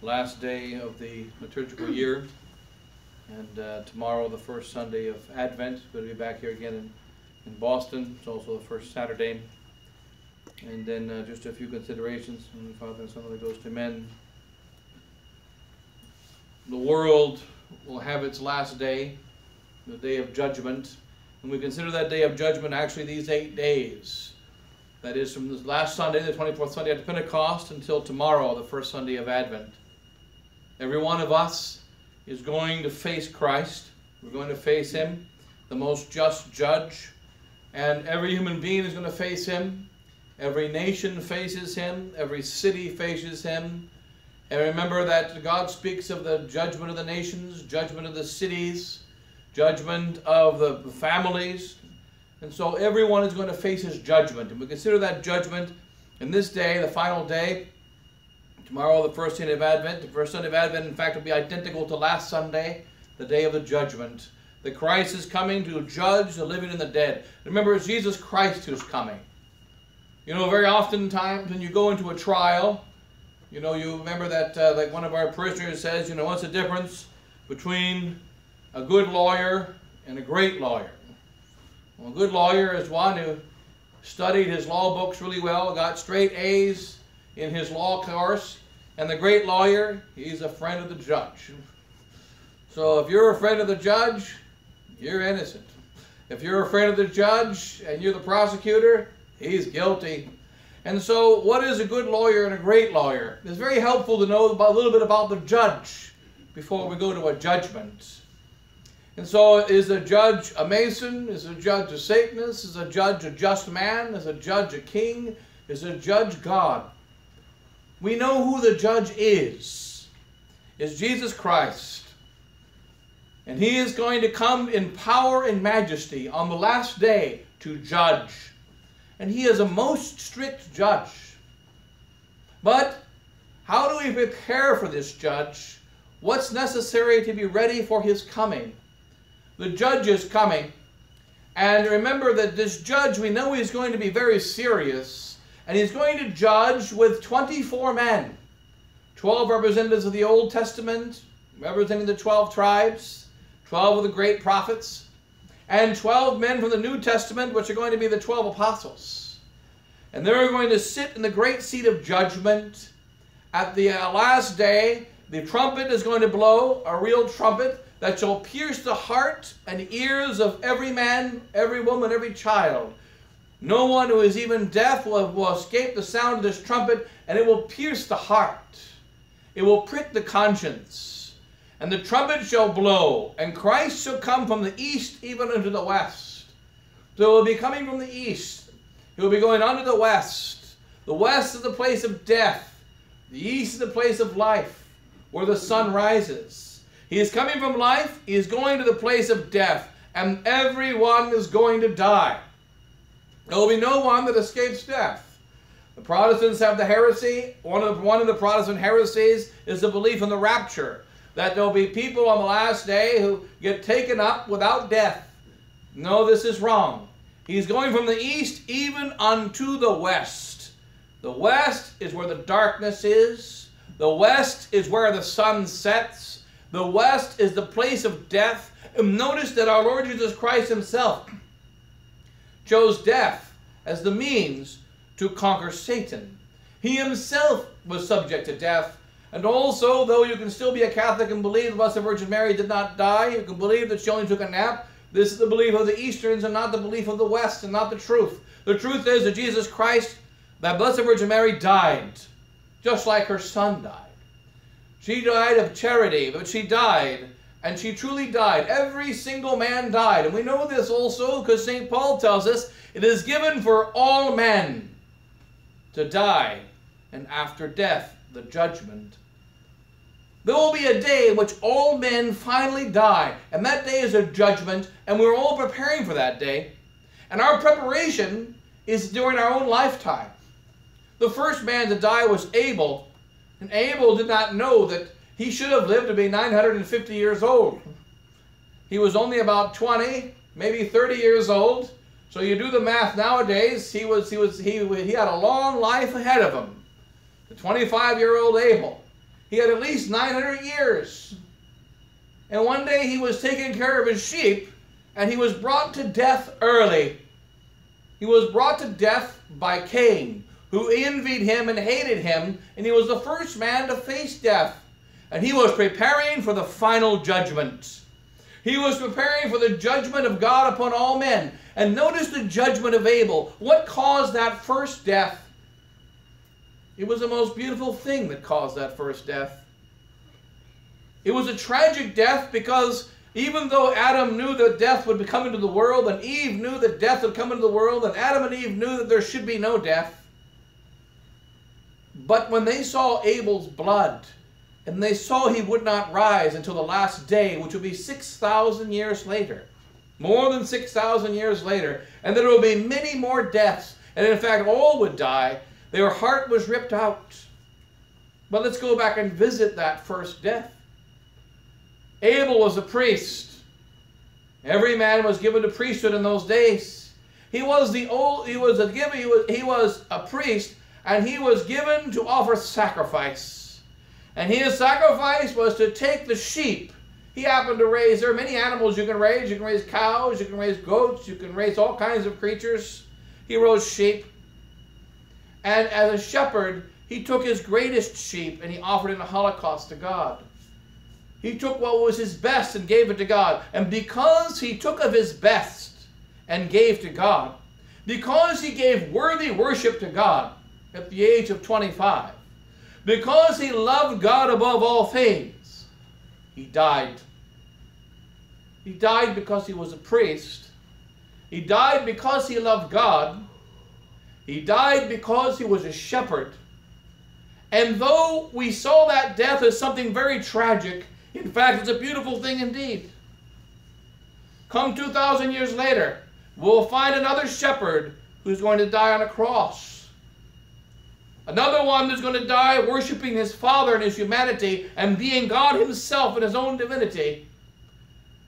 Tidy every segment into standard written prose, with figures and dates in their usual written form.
last day of the liturgical year, and tomorrow the first Sunday of Advent. We'll be back here again in Boston. It's also the first Saturday. And then just a few considerations. And Father and Son, Holy Ghost, amen. The world will have its last day, the day of judgment. And we consider that day of judgment actually these 8 days. That is from this last Sunday, the 24th Sunday after Pentecost, until tomorrow, the first Sunday of Advent. Every one of us is going to face Christ. We're going to face Him, the most just judge. And every human being is going to face Him. Every nation faces Him. Every city faces Him. And remember that God speaks of the judgment of the nations, judgment of the cities, judgment of the families. And so everyone is going to face His judgment. And we consider that judgment in this day, the final day. Tomorrow, the first Sunday of Advent. The first Sunday of Advent, in fact, will be identical to last Sunday, the day of the judgment. The Christ is coming to judge the living and the dead. Remember, it's Jesus Christ who's coming. You know, very often times when you go into a trial, you know, you remember that, like one of our parishioners says, you know, what's the difference between a good lawyer and a great lawyer? Well, a good lawyer is one who studied his law books really well, got straight A's in his law course, and the great lawyer, he's a friend of the judge. So if you're a friend of the judge, you're innocent. If you're a friend of the judge and you're the prosecutor, he's guilty. And so what is a good lawyer and a great lawyer? It's very helpful to know a little bit about the judge before we go to a judgment. And so is a judge a Mason? Is a judge a Satanist? Is a judge a just man? Is a judge a king? Is a judge God? We know who the judge is. It's Jesus Christ. And He is going to come in power and majesty on the last day to judge. And He is a most strict judge. But how do we prepare for this judge? What's necessary to be ready for His coming? The judge is coming. And remember that this judge, we know he's going to be very serious. And he's going to judge with 24 men. 12 representatives of the Old Testament, representing the 12 tribes. 12 of the great prophets. And 12 men from the New Testament, which are going to be the 12 apostles. And they're going to sit in the great seat of judgment. At the last day, the trumpet is going to blow, a real trumpet, that shall pierce the heart and ears of every man, every woman, every child. No one who is even deaf will escape the sound of this trumpet, and it will pierce the heart. It will prick the conscience. And the trumpet shall blow, and Christ shall come from the east even unto the west. So he will be coming from the east. He will be going unto the west. The west is the place of death. The east is the place of life, where the sun rises. He is coming from life. He is going to the place of death. And everyone is going to die. There will be no one that escapes death. The Protestants have the heresy. One of the Protestant heresies is the belief in the rapture. That there will be people on the last day who get taken up without death. No, this is wrong. He's going from the east even unto the west. The west is where the darkness is. The west is where the sun sets. The west is the place of death. And notice that our Lord Jesus Christ Himself chose death as the means to conquer Satan. He Himself was subject to death. And also, though you can still be a Catholic and believe the Blessed Virgin Mary did not die, you can believe that she only took a nap, this is the belief of the Easterns and not the belief of the West and not the truth. The truth is that Jesus Christ, that Blessed Virgin Mary, died, just like her Son died. She died of charity, but she died, and she truly died. Every single man died. And we know this also because St. Paul tells us it is given for all men to die, and after death, the judgment. There will be a day in which all men finally die, and that day is a judgment, and we're all preparing for that day. And our preparation is during our own lifetime. The first man to die was Abel, and Abel did not know that he should have lived to be 950 years old. He was only about 20, maybe 30 years old. So you do the math nowadays, he had a long life ahead of him. The 25-year-old Abel. He had at least 900 years. And one day he was taking care of his sheep, and he was brought to death early. He was brought to death by Cain, who envied him and hated him, and he was the first man to face death. And he was preparing for the final judgment. He was preparing for the judgment of God upon all men. And notice the judgment of Abel. What caused that first death? It was the most beautiful thing that caused that first death. It was a tragic death because even though Adam knew that death would come into the world, and Eve knew that death would come into the world, and Adam and Eve knew that there should be no death, but when they saw Abel's blood, and they saw he would not rise until the last day, which would be 6,000 years later, more than 6,000 years later, and there will be many more deaths, and in fact all would die, their heart was ripped out. But let's go back and visit that first death. Abel was a priest. Every man was given to priesthood in those days. He was a priest, and he was given to offer sacrifice. And his sacrifice was to take the sheep. He happened to raise, there are many animals you can raise. You can raise cows, you can raise goats, you can raise all kinds of creatures. He rose sheep. And as a shepherd, he took his greatest sheep and he offered it in a holocaust to God. He took what was his best and gave it to God. And because he took of his best and gave to God, because he gave worthy worship to God at the age of 25, because he loved God above all things, he died. He died because he was a priest. He died because he loved God. He died because he was a shepherd. And though we saw that death as something very tragic, in fact, it's a beautiful thing indeed. Come 2,000 years later, we'll find another shepherd who's going to die on a cross. Another one who's going to die worshiping his Father and his humanity and being God himself in his own divinity.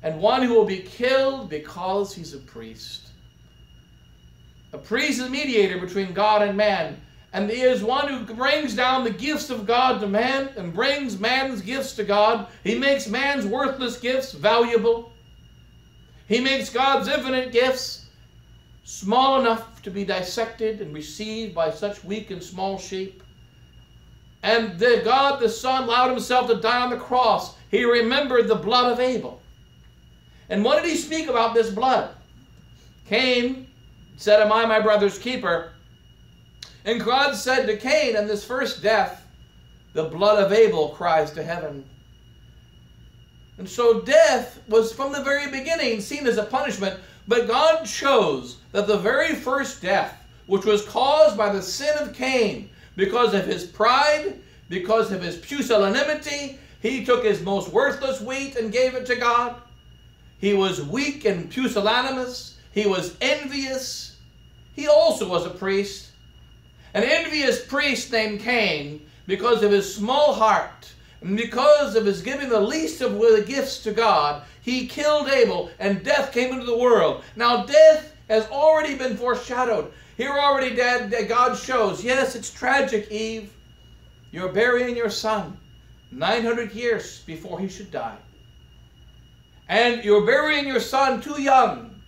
And one who will be killed because he's a priest. A priest is a mediator between God and man. And he is one who brings down the gifts of God to man and brings man's gifts to God. He makes man's worthless gifts valuable. He makes God's infinite gifts small enough to be dissected and received by such weak and small sheep. And God the Son allowed himself to die on the cross. He remembered the blood of Abel. And what did he speak about this blood? Cain said, "Am I my brother's keeper?" And God said to Cain, in this first death, the blood of Abel cries to heaven. And so death was from the very beginning seen as a punishment, but God chose that the very first death, which was caused by the sin of Cain, because of his pride, because of his pusillanimity, he took his most worthless wheat and gave it to God. He was weak and pusillanimous. He was envious. He also was a priest. An envious priest named Cain, because of his small heart, and because of his giving the least of the gifts to God, he killed Abel, and death came into the world. Now death has already been foreshadowed. Here already God shows, yes, it's tragic, Eve. You're burying your son 900 years before he should die. And you're burying your son too young.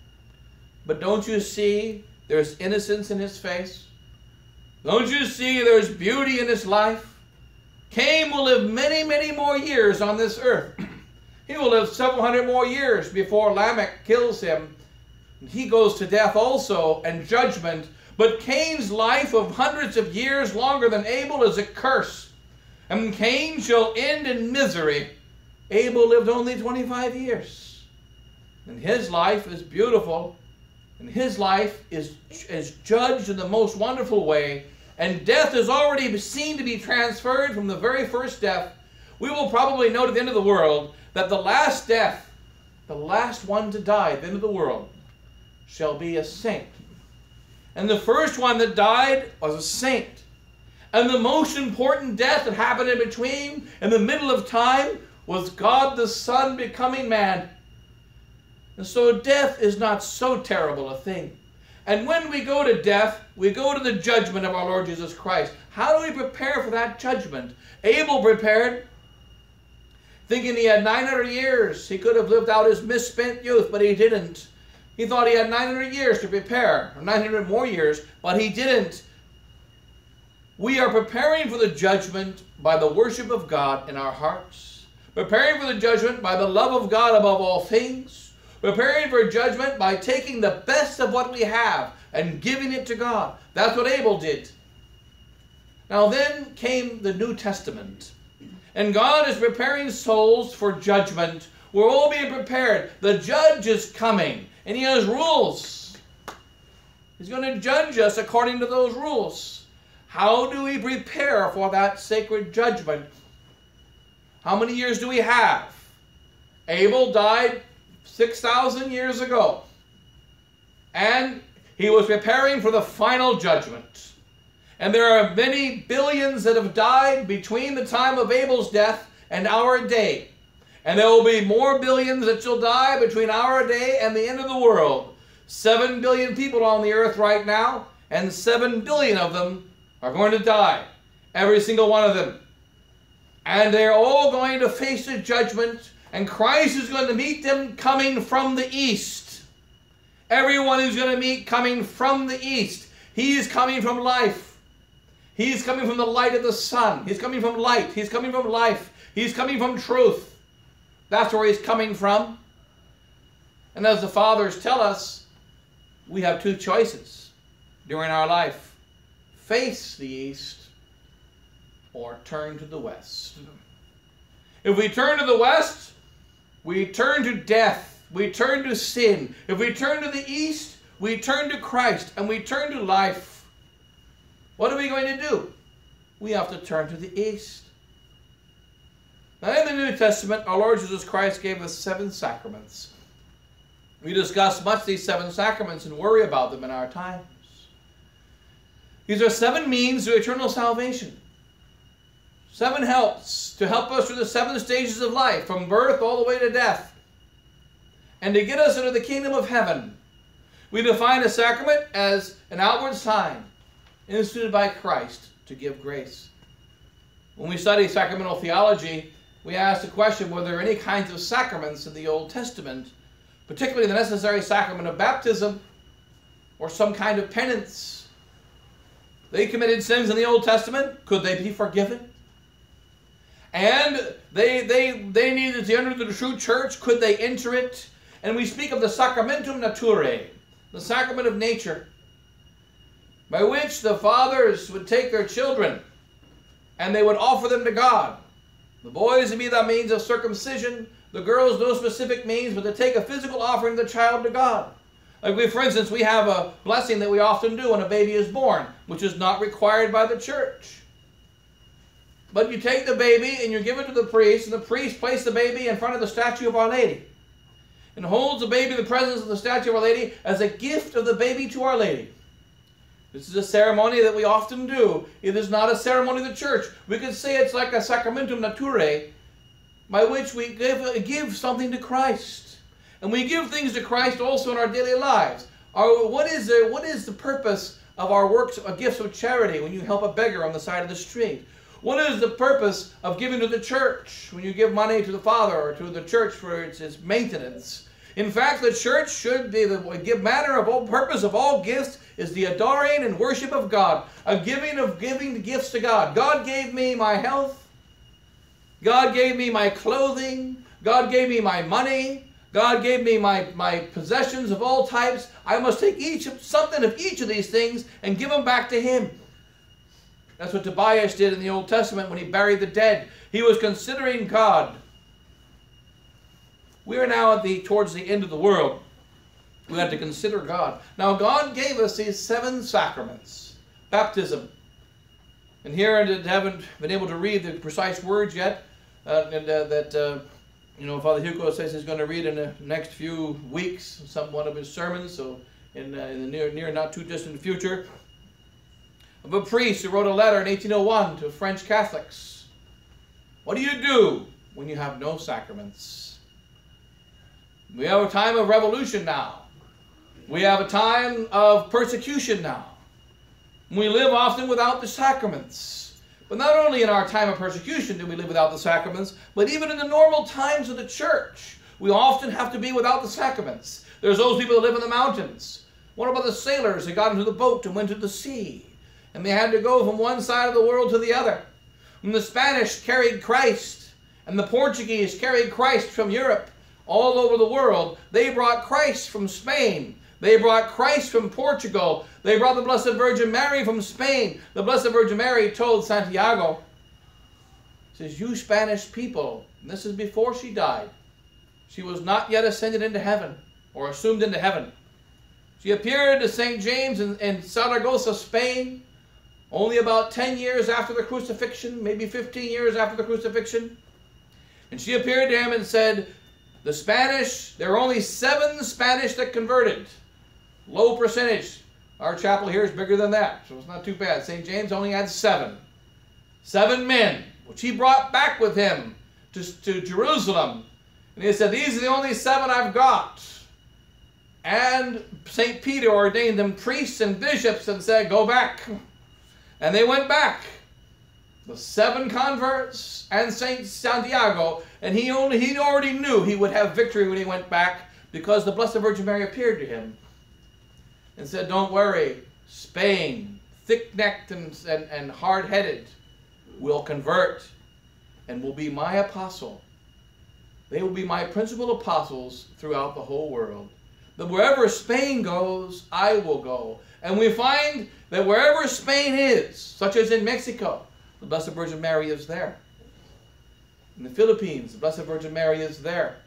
But don't you see there's innocence in his face? Don't you see there's beauty in his life? Cain will live many, many more years on this earth. He will live several hundred more years before Lamech kills him. He goes to death also and judgment. But Cain's life of hundreds of years longer than Abel is a curse. And Cain shall end in misery. Abel lived only 25 years. And his life is beautiful. And his life is judged in the most wonderful way. And death is already seen to be transferred from the very first death. We will probably note at the end of the world that the last death, the last one to die at the end of the world, shall be a saint. And the first one that died was a saint. And the most important death that happened in between, in the middle of time, was God the Son becoming man. And so death is not so terrible a thing. And when we go to death, we go to the judgment of our Lord Jesus Christ. How do we prepare for that judgment? Abel prepared, thinking he had 900 years. He could have lived out his misspent youth, but he didn't. He thought he had 900 years to prepare, or 900 more years, but he didn't. We are preparing for the judgment by the worship of God in our hearts. Preparing for the judgment by the love of God above all things. Preparing for judgment by taking the best of what we have and giving it to God. That's what Abel did. Now then came the New Testament. And God is preparing souls for judgment. We're all being prepared. The judge is coming. And he has rules. He's going to judge us according to those rules. How do we prepare for that sacred judgment? How many years do we have? Abel died 6,000 years ago. And he was preparing for the final judgment. And there are many billions that have died between the time of Abel's death and our day. And there will be more billions that shall die between our day and the end of the world. 7 billion people on the earth right now, and 7 billion of them are going to die. Every single one of them. And they're all going to face the judgment, and Christ is going to meet them coming from the east. Everyone who's going to meet coming from the east. He is coming from life. He's coming from the light of the sun. He's coming from light. He's coming from life. He's coming from truth. That's where he's coming from. And as the fathers tell us, we have two choices during our life. Face the east or turn to the west. If we turn to the west, we turn to death. We turn to sin. If we turn to the east, we turn to Christ and we turn to life. What are we going to do? We have to turn to the east. Now in the New Testament, our Lord Jesus Christ gave us 7 sacraments. We discuss much these 7 sacraments and worry about them in our times. These are 7 means to eternal salvation. 7 helps to help us through the 7 stages of life, from birth all the way to death, and to get us into the kingdom of heaven. We define a sacrament as an outward sign instituted by Christ to give grace. When we study sacramental theology, we ask the question, were there any kinds of sacraments in the Old Testament, particularly the necessary sacrament of baptism or some kind of penance? They committed sins in the Old Testament. Could they be forgiven? And they needed to enter the true church. Could they enter it? And we speak of the sacramentum naturae, the sacrament of nature, by which the fathers would take their children and they would offer them to God. The boys would be the means of circumcision, the girls no specific means, but to take a physical offering of the child to God. Like for instance, we have a blessing that we often do when a baby is born, which is not required by the church. But you take the baby and you give it to the priest, and the priest places the baby in front of the statue of Our Lady and holds the baby in the presence of the statue of Our Lady as a gift of the baby to Our Lady. This is a ceremony that we often do. It is not a ceremony of the church. We could say it's like a sacramentum naturae, by which we give something to Christ. And we give things to Christ also in our daily lives. What is the purpose of our works, of gifts of charity, when you help a beggar on the side of the street? What is the purpose of giving to the church, when you give money to the Father or to the church for its maintenance? In fact, the church should be the matter of all purpose of all gifts is the adoring and worship of God, a giving gifts to God. God gave me my health. God gave me my clothing. God gave me my money. God gave me my possessions of all types. I must take something of each of these things and give them back to Him. That's what Tobias did in the Old Testament when he buried the dead. He was considering God. We are now towards the end of the world. We have to consider God. Now God gave us these 7 sacraments. Baptism. And here I haven't been able to read the precise words yet. Father Hugo says he's going to read in the next few weeks one of his sermons. So in the near not too distant future, of a priest who wrote a letter in 1801 to French Catholics. What do you do when you have no sacraments? We have a time of revolution now. We have a time of persecution now. We live often without the sacraments. But not only in our time of persecution do we live without the sacraments, but even in the normal times of the church, we often have to be without the sacraments. There's those people that live in the mountains. What about the sailors that got into the boat and went to the sea? And they had to go from one side of the world to the other. When the Spanish carried Christ and the Portuguese carried Christ from Europe all over the world, they brought Christ from Spain. They brought Christ from Portugal. They brought the Blessed Virgin Mary from Spain. The Blessed Virgin Mary told Santiago, says, you Spanish people, and this is before she died. She was not yet ascended into heaven or assumed into heaven. She appeared to St. James in Saragossa, Spain, only about 10 years after the crucifixion, maybe 15 years after the crucifixion. And she appeared to him and said, the Spanish, there are only 7 Spanish that converted. Low percentage. Our chapel here is bigger than that, so it's not too bad. St. James only had 7. 7 men, which he brought back with him to Jerusalem. And he said, these are the only 7 I've got. And St. Peter ordained them priests and bishops and said, go back. And they went back. The 7 converts and St. Santiago. And he already knew he would have victory when he went back, because the Blessed Virgin Mary appeared to him and said, don't worry, Spain, thick-necked and hard-headed, will convert and will be my apostle. They will be my principal apostles throughout the whole world. That wherever Spain goes, I will go. And we find that wherever Spain is, such as in Mexico, the Blessed Virgin Mary is there. In the Philippines, the Blessed Virgin Mary is there.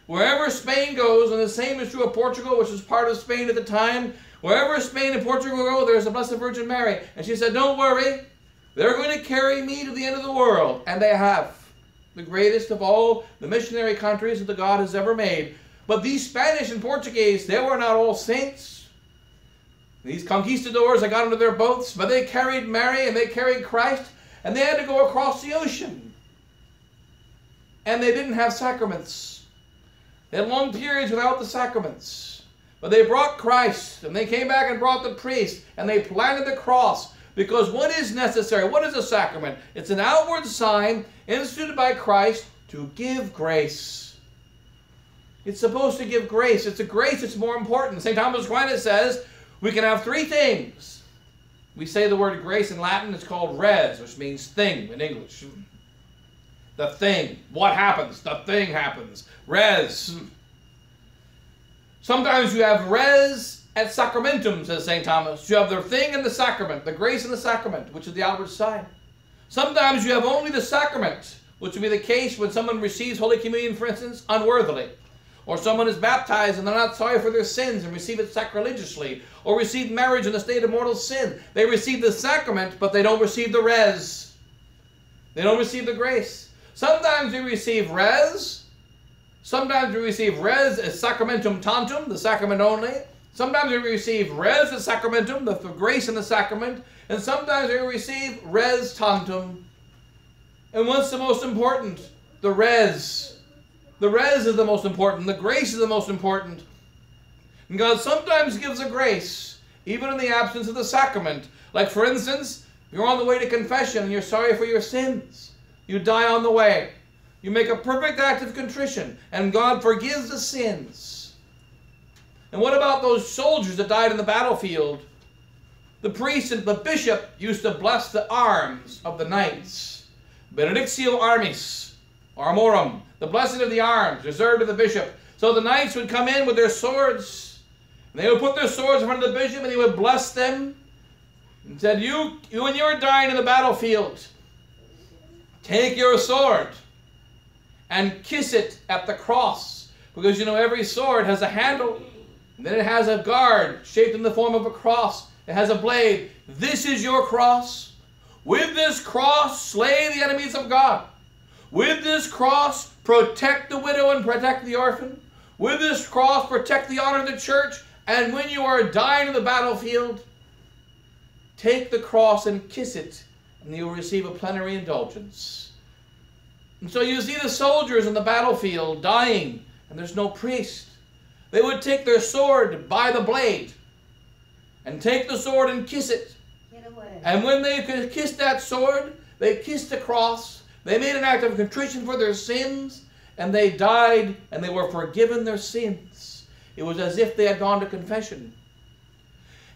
Wherever Spain goes, and the same is true of Portugal, which was part of Spain at the time, wherever Spain and Portugal go, there's the Blessed Virgin Mary. And she said, don't worry, they're going to carry me to the end of the world. And they have. The greatest of all the missionary countries that the God has ever made. But these Spanish and Portuguese, they were not all saints. These conquistadors that got into their boats, but they carried Mary and they carried Christ, and they had to go across the ocean. And they didn't have sacraments. They had long periods without the sacraments. But they brought Christ, and they came back and brought the priest, and they planted the cross. Because what is necessary? What is a sacrament? It's an outward sign instituted by Christ to give grace. It's supposed to give grace. It's a grace that's more important. St. Thomas Aquinas says we can have 3 things. We say the word grace in Latin. It's called res, which means thing in English. The thing. What happens? The thing happens. Res. Sometimes you have res et sacramentum, says St. Thomas. You have the thing and the sacrament, the grace and the sacrament, which is the outward sign. Sometimes you have only the sacrament, which would be the case when someone receives Holy Communion, for instance, unworthily. Or someone is baptized and they're not sorry for their sins and receive it sacrilegiously. Or receive marriage in a state of mortal sin. They receive the sacrament, but they don't receive the res. They don't receive the grace. Sometimes we receive res. Sometimes we receive res as sacramentum tantum, the sacrament only. Sometimes we receive res as sacramentum, the grace in the sacrament. And sometimes we receive res tantum. And what's the most important? The res. The res is the most important. The grace is the most important. And God sometimes gives a grace, even in the absence of the sacrament. Like, for instance, you're on the way to confession and you're sorry for your sins. You die on the way. You make a perfect act of contrition, and God forgives the sins. And what about those soldiers that died in the battlefield? The priest and the bishop used to bless the arms of the knights. Benedictio armis, armorum, the blessing of the arms, reserved to the bishop. So the knights would come in with their swords, and they would put their swords in front of the bishop, and he would bless them, and said, you when you're dying in the battlefield, take your sword and kiss it at the cross. Because you know every sword has a handle, and then it has a guard shaped in the form of a cross. It has a blade. This is your cross. With this cross, slay the enemies of God. With this cross, protect the widow and protect the orphan. With this cross, protect the honor of the church. And when you are dying in the battlefield, take the cross and kiss it, and you will receive a plenary indulgence. And so you see the soldiers in the battlefield dying, and there's no priest. They would take their sword by the blade and take the sword and kiss it. And when they could kiss that sword, they kissed the cross. They made an act of contrition for their sins, and they died, and they were forgiven their sins. It was as if they had gone to confession.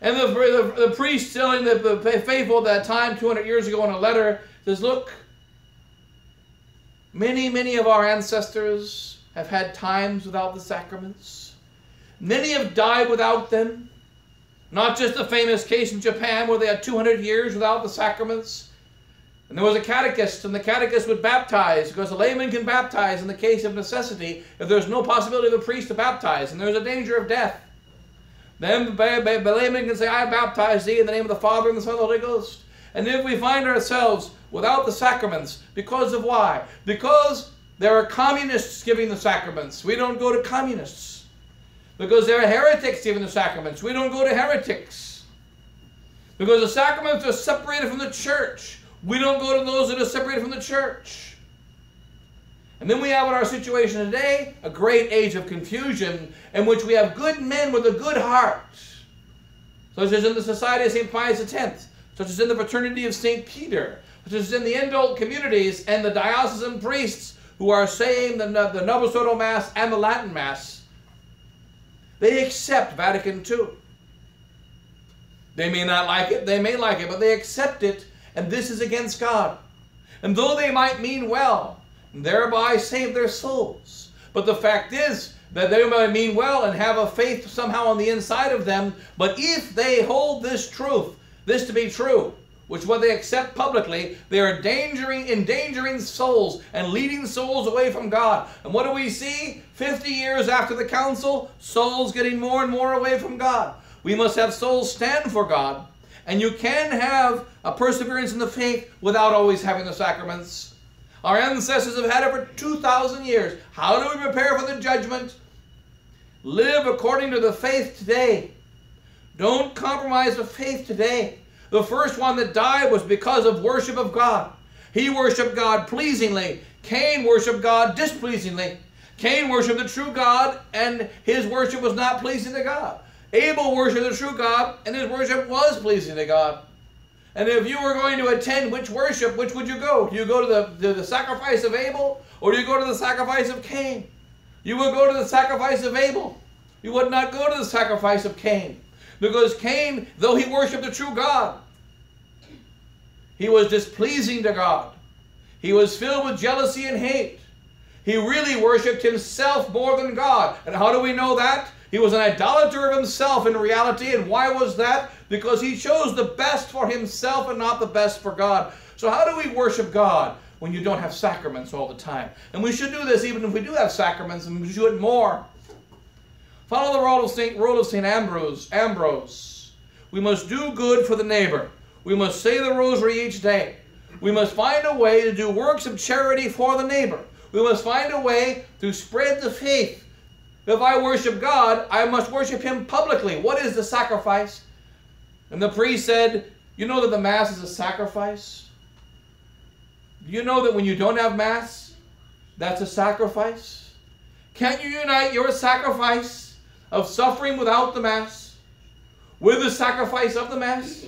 And the priest telling the faithful at that time, 200 years ago, in a letter, says, look, many of our ancestors have had times without the sacraments. Many have died without them. Not just the famous case in Japan where they had 200 years without the sacraments. And there was a catechist, and the catechist would baptize, because a layman can baptize in the case of necessity if there's no possibility of a priest to baptize, and there's a danger of death. Then the layman can say, I baptize thee in the name of the Father, and the Son, and the Holy Ghost. And if we find ourselves without the sacraments, because of why? Because there are communists giving the sacraments. We don't go to communists. Because there are heretics giving the sacraments. We don't go to heretics. Because the sacraments are separated from the church. We don't go to those that are separated from the church. And then we have in our situation today a great age of confusion in which we have good men with a good heart, such as in the Society of St. Pius X, such as in the Fraternity of St. Peter, such as in the indult communities and the diocesan priests who are saying the Novus Ordo Mass and the Latin Mass. They accept Vatican II. They may not like it, they may like it, but they accept it, and this is against God. And though they might mean well, and thereby save their souls, but the fact is that they might mean well and have a faith somehow on the inside of them, but if they hold this truth, this to be true, which what they accept publicly, they are endangering souls and leading souls away from God. And what do we see? 50 years after the council, souls getting more and more away from God. We must have souls stand for God. And you can have a perseverance in the faith without always having the sacraments. Our ancestors have had it for 2,000 years. How do we prepare for the judgment? Live according to the faith today. Don't compromise the faith today. The first one that died was because of worship of God. He worshiped God pleasingly. Cain worshiped God displeasingly. Cain worshiped the true God, and his worship was not pleasing to God. Abel worshiped the true God, and his worship was pleasing to God. And if you were going to attend which worship, which would you go? Do you go to the sacrifice of Abel, or do you go to the sacrifice of Cain? You would go to the sacrifice of Abel. You would not go to the sacrifice of Cain. Because Cain, though he worshiped the true God, he was displeasing to God. He was filled with jealousy and hate. He really worshipped himself more than God. And how do we know that? He was an idolater of himself in reality. And why was that? Because he chose the best for himself and not the best for God. So how do we worship God when you don't have sacraments all the time? And we should do this even if we do have sacraments, and we should do it more. Follow the rule of St. Ambrose. We must do good for the neighbor. We must say the rosary each day. We must find a way to do works of charity for the neighbor. We must find a way to spread the faith. If I worship God, I must worship Him publicly. What is the sacrifice? And the priest said, you know that the Mass is a sacrifice? Do you know that when you don't have Mass, that's a sacrifice? Can't you unite your sacrifice of suffering without the Mass with the sacrifice of the Mass?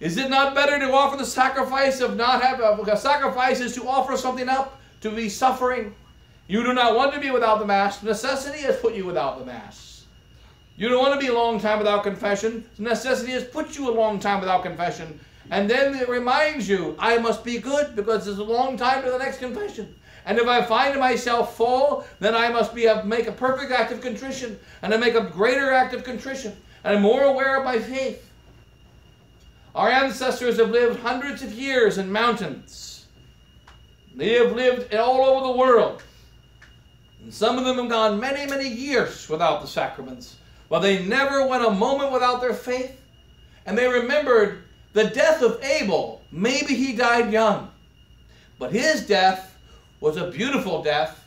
Is it not better to offer the sacrifice of not having a sacrifice is to offer something up, to be suffering? You do not want to be without the Mass. Necessity has put you without the Mass. You don't want to be a long time without confession. Necessity has put you a long time without confession. And then it reminds you, I must be good because it's a long time to the next confession. And if I find myself full, then I must make a perfect act of contrition. And I make a greater act of contrition. And I'm more aware of my faith. Our ancestors have lived hundreds of years in mountains. They have lived all over the world. And some of them have gone many, many years without the sacraments. But they never went a moment without their faith. And they remembered the death of Abel. Maybe he died young. But his death was a beautiful death.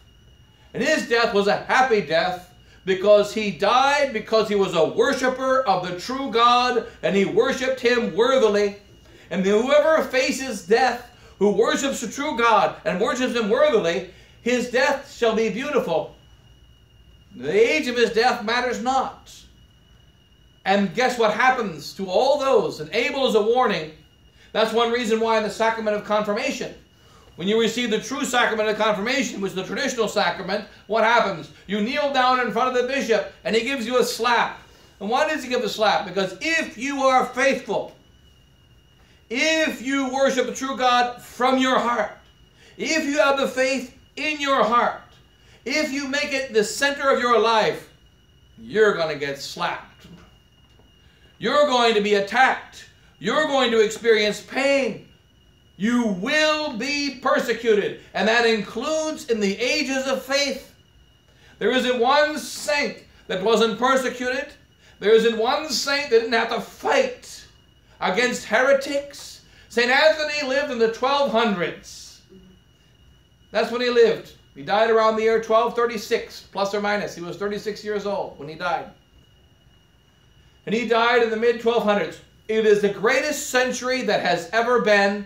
And his death was a happy death. Because he died because he was a worshiper of the true God. And he worshipped Him worthily. And whoever faces death, who worships the true God and worships Him worthily, his death shall be beautiful. The age of his death matters not. And guess what happens to all those? And Abel is a warning. That's one reason why in the sacrament of confirmation, when you receive the true sacrament of confirmation, which is the traditional sacrament, what happens? You kneel down in front of the bishop and he gives you a slap. And why does he give a slap? Because if you are faithful, if you worship the true God from your heart, if you have the faith in your heart, if you make it the center of your life, you're going to get slapped. You're going to be attacked. You're going to experience pain. You will be persecuted. And that includes in the ages of faith. There isn't one saint that wasn't persecuted. There isn't one saint that didn't have to fight against heretics. St. Anthony lived in the 1200s. That's when he lived. He died around the year 1236, plus or minus. He was 36 years old when he died. And he died in the mid-1200s. It is the greatest century that has ever been.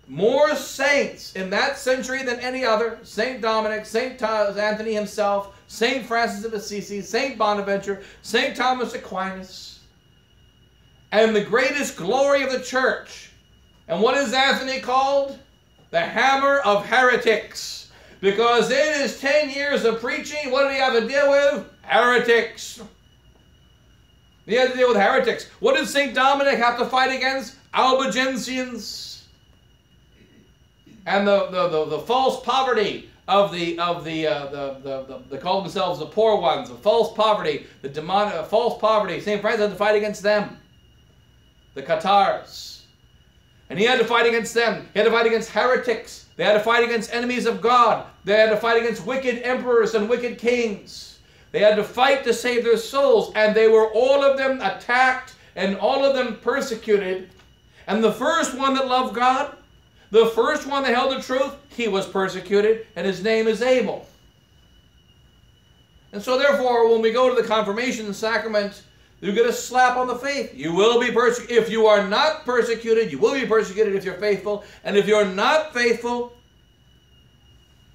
More saints in that century than any other. St. Dominic, St. Anthony himself, St. Francis of Assisi, St. Bonaventure, St. Thomas Aquinas. And the greatest glory of the church. And what is Anthony called? The hammer of heretics. Because in his 10 years of preaching, what did he have to deal with? Heretics. He had to deal with heretics. What did St. Dominic have to fight against? Albigensians. And the false poverty of they call themselves the poor ones, the false poverty, the demonic false poverty. St. Francis had to fight against them, the Cathars, and he had to fight against them. He had to fight against heretics. They had to fight against enemies of God. They had to fight against wicked emperors and wicked kings. They had to fight to save their souls, and they were all of them attacked and all of them persecuted. And the first one that loved God, the first one that held the truth, he was persecuted, and his name is Abel. And so therefore, when we go to the confirmation sacrament, you get a slap on the faith. You will be persecuted. If you are not persecuted, you will be persecuted if you're faithful. And if you're not faithful,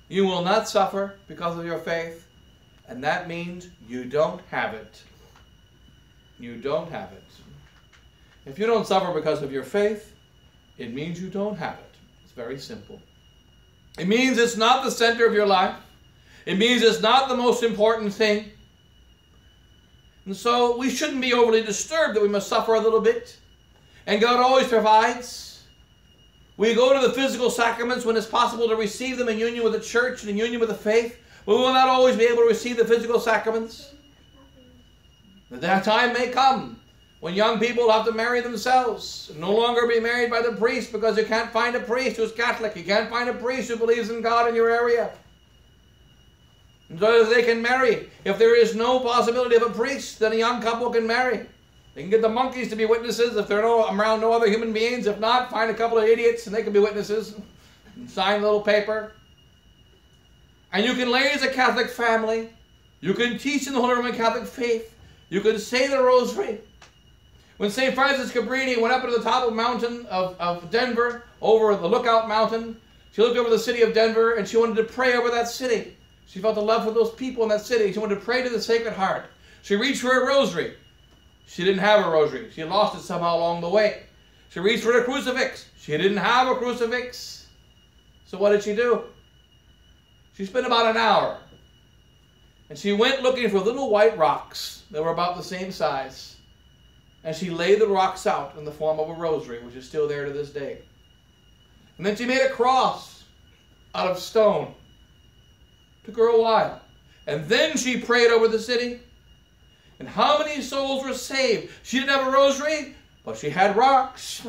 you will not suffer because of your faith. And that means you don't have it. You don't have it. If you don't suffer because of your faith, it means you don't have it. It's very simple. It means it's not the center of your life. It means it's not the most important thing. And so we shouldn't be overly disturbed that we must suffer a little bit. And God always provides. We go to the physical sacraments when it's possible to receive them in union with the church and in union with the faith. But we will not always be able to receive the physical sacraments. That time may come when young people have to marry themselves, no longer be married by the priest because you can't find a priest who's Catholic. You can't find a priest who believes in God in your area. And so they can marry. If there is no possibility of a priest, then a young couple can marry. They can get the monkeys to be witnesses if they're around no other human beings. If not, find a couple of idiots and they can be witnesses and sign a little paper. And you can raise a Catholic family. You can teach in the Holy Roman Catholic faith. You can say the rosary. When St. Francis Cabrini went up to the top of the mountain of Denver, over the Lookout Mountain, she looked over the city of Denver and she wanted to pray over that city. She felt the love for those people in that city. She wanted to pray to the Sacred Heart. She reached for a rosary. She didn't have a rosary. She lost it somehow along the way. She reached for a crucifix. She didn't have a crucifix. So what did she do? She spent about an hour. And she went looking for little white rocks that were about the same size. And she laid the rocks out in the form of a rosary, which is still there to this day. And then she made a cross out of stone. Took her a while. And then she prayed over the city. And how many souls were saved? She didn't have a rosary, but she had rocks.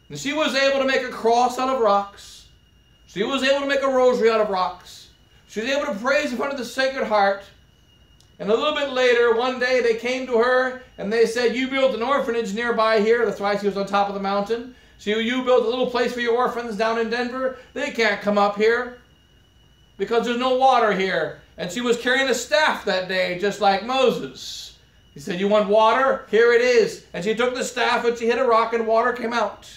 And she was able to make a cross out of rocks. She was able to make a rosary out of rocks. She was able to praise in front of the Sacred Heart. And a little bit later, one day, they came to her and they said, you built an orphanage nearby here. That's why she was on top of the mountain. So you built a little place for your orphans down in Denver. They can't come up here because there's no water here. And she was carrying a staff that day, just like Moses. He said, you want water? Here it is. And she took the staff and she hit a rock and water came out.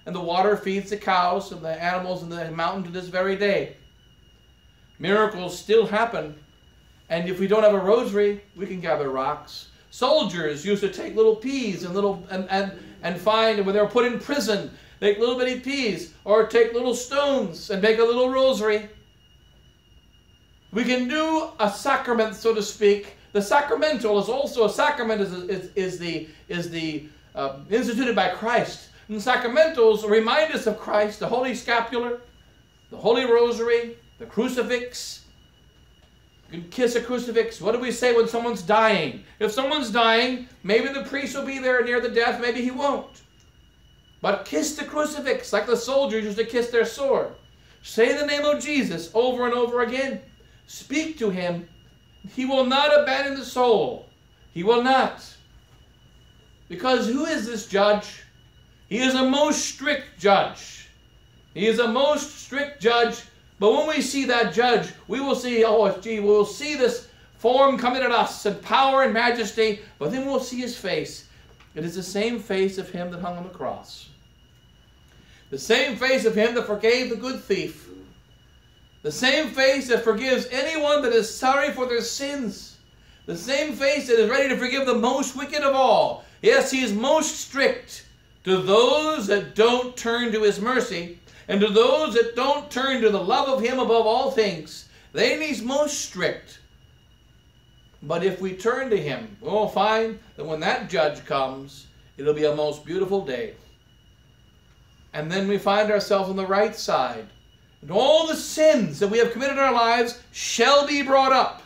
And the water feeds the cows and the animals in the mountain to this very day. Miracles still happen. And if we don't have a rosary, we can gather rocks. Soldiers used to take little peas and find, when they were put in prison, take little bitty peas, or take little stones and make a little rosary. We can do a sacrament, so to speak. The sacramental is also a sacrament, instituted by Christ. And the sacramentals remind us of Christ, the Holy Scapular, the Holy Rosary, the crucifix. You can kiss a crucifix. What do we say when someone's dying? If someone's dying, maybe the priest will be there near the death, maybe he won't. But kiss the crucifix like the soldiers used to kiss their sword. Say the name of Jesus over and over again. Speak to him. He will not abandon the soul. He will not. Because who is this judge? He is a most strict judge. He is a most strict judge. But when we see that judge, we will see, oh, gee, we will see this form coming at us in power and majesty, but then we'll see his face. It is the same face of him that hung on the cross. The same face of him that forgave the good thief. The same face that forgives anyone that is sorry for their sins. The same face that is ready to forgive the most wicked of all. Yes, he is most strict to those that don't turn to his mercy, and to those that don't turn to the love of him above all things. Then he's most strict. But if we turn to him, we'll find that when that judge comes, it'll be a most beautiful day. And then we find ourselves on the right side. And all the sins that we have committed in our lives shall be brought up.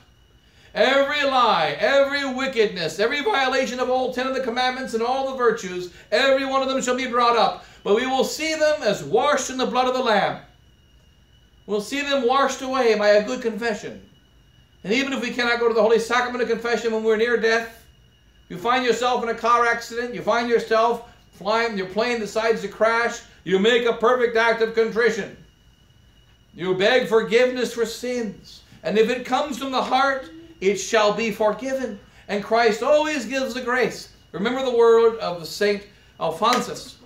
Every lie, every wickedness, every violation of all 10 of the commandments and all the virtues, every one of them shall be brought up. But we will see them as washed in the blood of the Lamb. We'll see them washed away by a good confession. And even if we cannot go to the Holy Sacrament of Confession when we're near death, you find yourself in a car accident, you find yourself flying, your plane decides to crash, you make a perfect act of contrition. You beg forgiveness for sins. And if it comes from the heart, it shall be forgiven. And Christ always gives the grace. Remember the word of St. Alphonsus.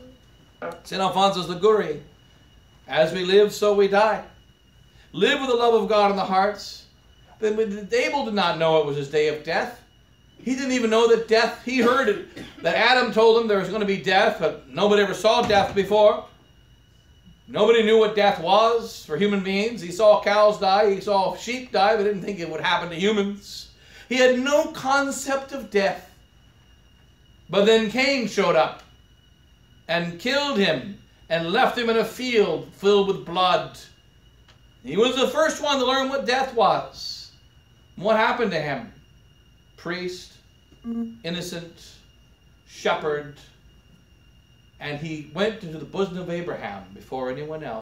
St. Alphonsus Liguori. As we live, so we die. Live with the love of God in the hearts. Then Abel did not know it was his day of death. He didn't even know that death, he heard it, that Adam told him there was going to be death, but nobody ever saw death before. Nobody knew what death was for human beings. He saw cows die, he saw sheep die, but didn't think it would happen to humans. He had no concept of death. But then Cain showed up and killed him and left him in a field filled with blood. He was the first one to learn what death was. What happened to him? Priest, innocent, shepherd, and he went into the bosom of Abraham before anyone else.